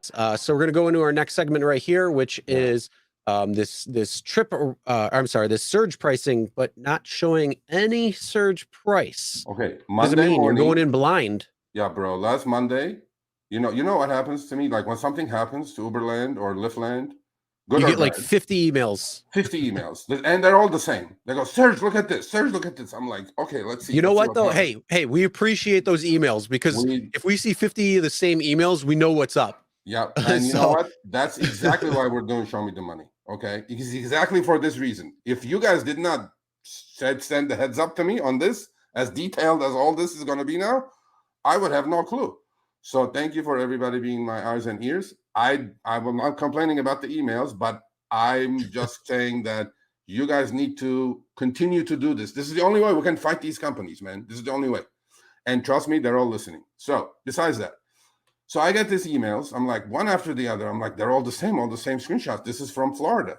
So we're going to go into our next segment right here, which is this trip. I'm sorry, this surge pricing, but not showing any surge price. Okay, What does it mean? You're going in blind. Yeah, bro. Last Monday, you know what happens to me? Like when something happens to Uberland or Lyftland, you get like 50 emails. 50 emails, and they're all the same. They go, Serge, look at this. Serge, look at this. I'm like, okay, let's see. You know what though? Hey, we appreciate those emails because if we see 50 of the same emails, we know what's up. Yeah, and you know what? That's exactly why we're doing Show Me the Money. Okay, it's exactly for this reason. If you guys did not send the heads up to me on this, as detailed as all this is going to be now, I would have no clue. So thank you for everybody being my eyes and ears. I'm not complaining about the emails, but I'm just saying that you guys need to continue to do this. This is the only way we can fight these companies, man. This is the only way. And trust me, they're all listening. So besides that, so I get these emails. I'm like, one after the other. I'm like, they're all the same screenshots. This is from Florida.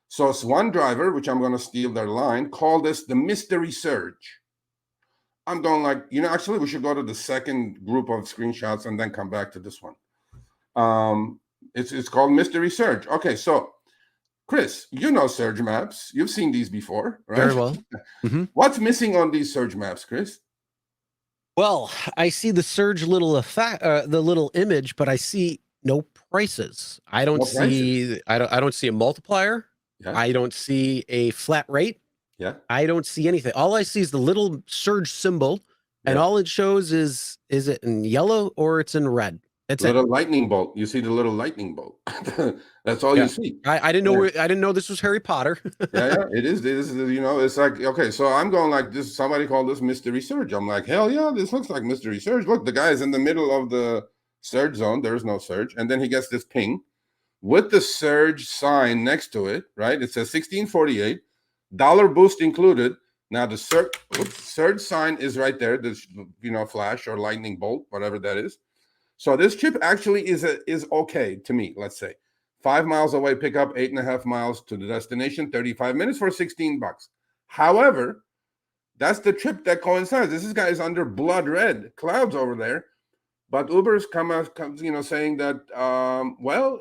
So it's one driver, which I'm going to steal their line, called this the mystery surge. I'm going like, actually, we should go to the second group of screenshots and then come back to this one. It's called mystery surge. Okay, so Chris, surge maps. You've seen these before, right? Very well. Mm-hmm. What's missing on these surge maps, Chris? Well, I see the surge little effect, the little image, but I see no prices. I don't see a multiplier. Yeah. I don't see a flat rate. Yeah. I don't see anything. All I see is the little surge symbol, and all it shows is it in yellow or it's in red. It's a little lightning bolt. You see the little lightning bolt. That's all you see. I didn't know. I didn't know this was Harry Potter. yeah, it is. It's like, okay, so I'm going like this. Somebody called this mystery surge. I'm like, hell yeah, this looks like mystery surge. Look, the guy is in the middle of the surge zone. There is no surge, and then he gets this ping with the surge sign next to it. Right? It says 1648. Dollar boost included. Now the surge sign is right there. This flash or lightning bolt, whatever that is. So this trip actually is okay to me. Let's say 5 miles away, pick up 8.5 miles to the destination, 35 minutes for $16. However, that's the trip that coincides. This guy is under blood red clouds over there, but Uber's come saying that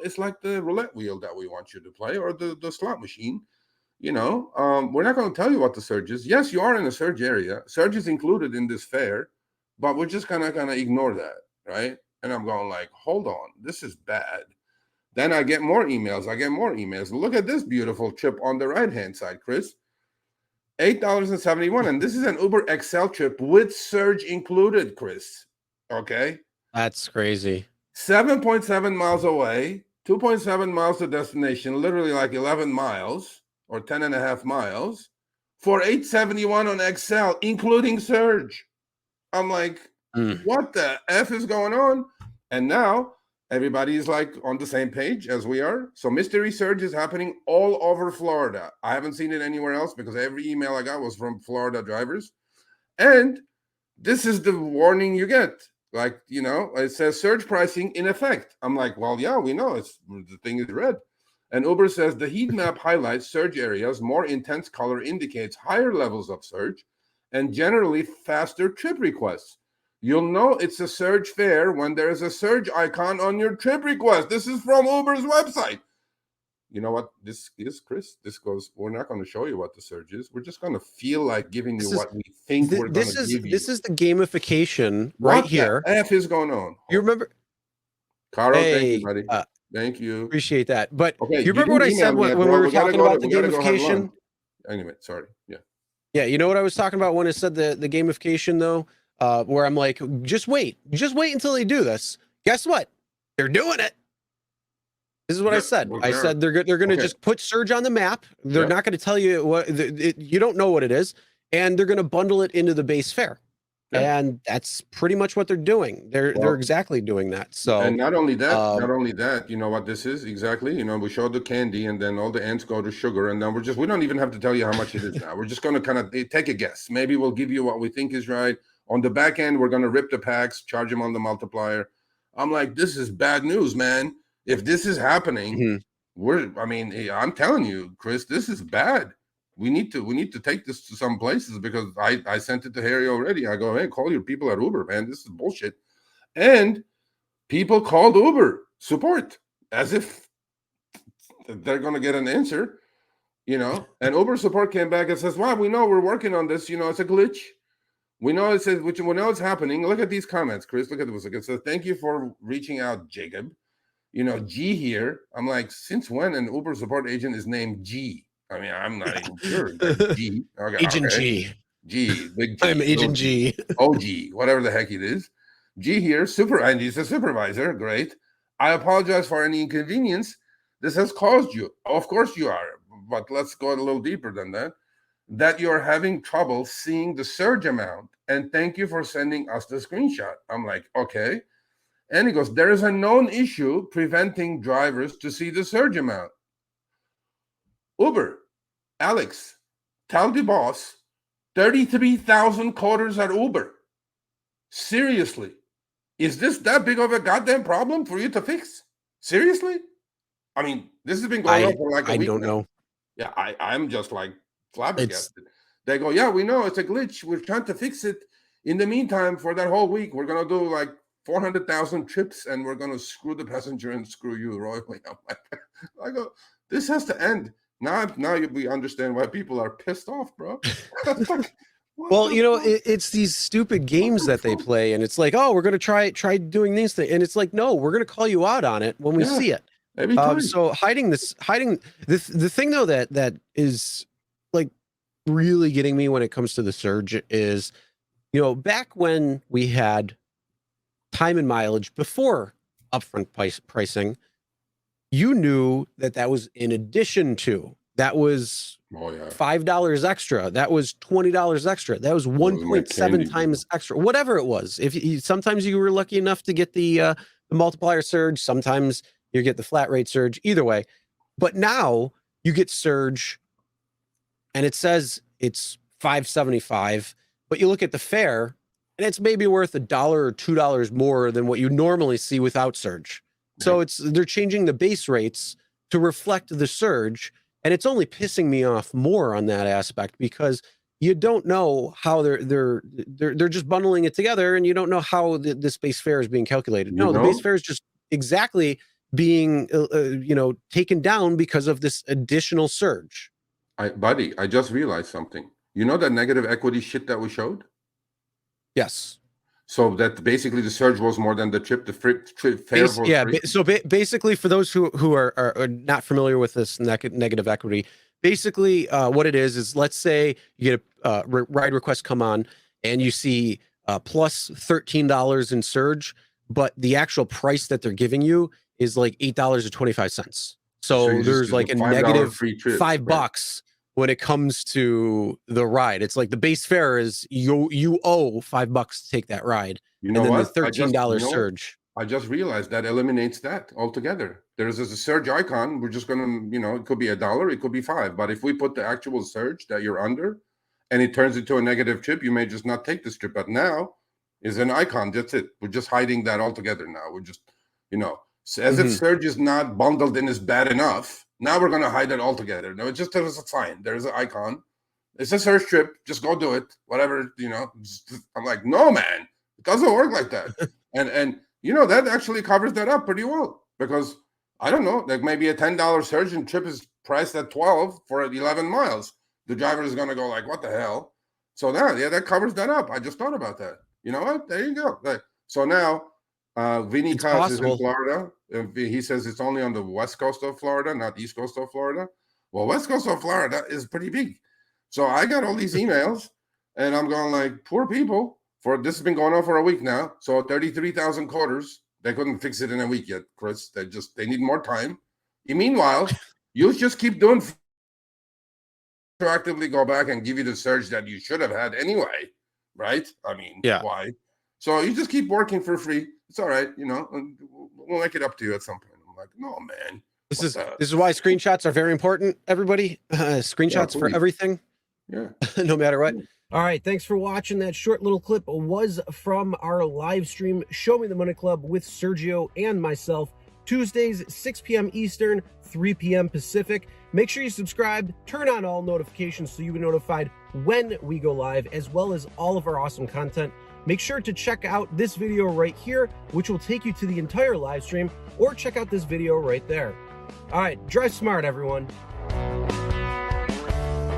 it's like the roulette wheel that we want you to play or the slot machine. We're not going to tell you what the surge is. Yes, you are in a surge area. Surge is included in this fare, but we're just gonna ignore that, right? And I'm going like, hold on, this is bad. Then I get more emails. Look at this beautiful trip on the right-hand side, Chris. $8.71, and this is an Uber XL trip with surge included, Chris. Okay? That's crazy. 7.7 miles away, 2.7 miles to destination, literally like 11 miles. Or 10.5 miles for $8.71 on XL, including surge. I'm like, what the F is going on? And now everybody is like on the same page as we are. So mystery surge is happening all over Florida. I haven't seen it anywhere else because every email I got was from Florida drivers. And this is the warning you get. Like, it says surge pricing in effect. I'm like, well, yeah, we know the thing is red. And Uber says the heat map highlights surge areas. More intense color indicates higher levels of surge and generally faster trip requests. You'll know it's a surge fare when there is a surge icon on your trip request. This is from Uber's website. You know what this is, Chris? This goes, we're not going to show you what the surge is. We're just going to feel like giving you what we think we're going to give you. This is the gamification right here. What the F is going on? You remember? Carl, thank you, buddy. Thank you. Appreciate that. But you remember what I said when we were talking about the gamification? Anyway, sorry. Yeah. Yeah, you know what I was talking about when I said the gamification though? Where I'm like, just wait until they do this. Guess what? They're doing it. This is what I said. I said they're going to just put surge on the map. They're not going to tell you what you don't know what it is, and they're going to bundle it into the base fare. Yeah. And that's pretty much what they're doing. They're exactly doing that. So, and not only that, you know what this is exactly. We showed the candy, and then all the ants go to sugar, and then we don't even have to tell you how much it is now. We're just going to kind of take a guess. Maybe we'll give you what we think is right. On the back end, we're going to rip the packs, charge them on the multiplier. I'm like, this is bad news, man. If this is happening, I'm telling you, Chris, this is bad. We need to take this to some places because I sent it to Harry already. I go, hey, call your people at Uber, man. This is bullshit. And people called Uber support as if they're going to get an answer, and Uber support came back and says, wow, we know we're working on this. It's a glitch. We know it says, we know it's happening. Look at these comments, Chris. Look at this. It says, thank you for reaching out, Jacob. G here. I'm like, since when an Uber support agent is named G? I mean, I'm not even sure. G. Okay, Agent G. G. Big G. I'm Agent G. OG, whatever the heck it is. G here. And he's a supervisor. Great. I apologize for any inconvenience this has caused you. Of course you are. But let's go a little deeper than that. That you're having trouble seeing the surge amount. And thank you for sending us the screenshot. I'm like, okay. And he goes, there is a known issue preventing drivers to see the surge amount. Uber, Alex, tell the boss, 33,000 quarters at Uber. Seriously, is this that big of a goddamn problem for you to fix? Seriously? I mean, this has been going on for like a week. I don't know. Yeah, I'm just like flabbergasted. They go, yeah, we know it's a glitch. We're trying to fix it. In the meantime, for that whole week, we're going to do like 400,000 trips and we're going to screw the passenger and screw you royally. I go, this has to end. Now we understand why people are pissed off, bro. Well, it's these stupid games that they play, and it's like, oh, we're going to try doing these things, and it's like, no, we're going to call you out on it when we see it. So hiding the thing though that is like really getting me when it comes to the surge is, back when we had time and mileage before upfront pricing, you knew that was in addition to, that was $5 extra, that was $20 extra, that was 1.7 times extra, whatever it was. Sometimes you were lucky enough to get the multiplier surge, sometimes you get the flat rate surge, either way. But now you get surge and it says it's $5.75, but you look at the fare and it's maybe worth $1 or $2 more than what you normally see without surge. So they're changing the base rates to reflect the surge, and it's only pissing me off more on that aspect because you don't know how they're just bundling it together, and you don't know how this base fare is being calculated. The base fare is just exactly being taken down because of this additional surge. Buddy, I just realized something. You know that negative equity shit that we showed? Yes. So that basically the surge was more than the trip. The fare was free. So basically, for those who are not familiar with this negative equity, basically what it is let's say you get a ride request come on and you see plus $13 in surge, but the actual price that they're giving you is like $8.25. So there's like a negative $5 when it comes to the ride. It's like the base fare is you owe $5 to take that ride. You know, and then what? the $13 surge. I just realized that eliminates that altogether. There's a surge icon. We're just gonna, it could be $1, it could be $5. But if we put the actual surge that you're under, and it turns into a negative trip, you may just not take this trip. But now is an icon. That's it. We're just hiding that altogether now. We're just, as if surge is not bundled in is bad enough. Now we're going to hide it altogether. No, it just there's a sign. There's an icon. It's a surge trip. Just go do it. Whatever, I'm like, no, man. It doesn't work like that. and that actually covers that up pretty well. Because, I don't know, like maybe a $10 surge and trip is priced at $12 for 11 miles. The driver is going to go like, what the hell? So now, that covers that up. I just thought about that. You know what? There you go. So now, Vinny Kaz is in Florida. He says it's only on the west coast of Florida, not east coast of Florida. Well, west coast of Florida is pretty big. So I got all these emails, and I'm going like, poor people. This has been going on for a week now. So 33,000 quarters. They couldn't fix it in a week yet, Chris. They need more time. Meanwhile, you just keep doing proactively go back and give you the surge that you should have had anyway, right? I mean, why? So you just keep working for free. It's all right, we'll make it up to you at some point. I'm like, no, man. This is why screenshots are very important, everybody. Screenshots for everything. Yeah. No matter what. All right. Thanks for watching. That short little clip was from our live stream, Show Me the Money Club with Sergio and myself, Tuesdays, 6 p.m. Eastern, 3 p.m. Pacific. Make sure you subscribe, turn on all notifications so you'll be notified when we go live, as well as all of our awesome content. make sure to check out this video right here, which will take you to the entire live stream, or check out this video right there. All right, drive smart, everyone.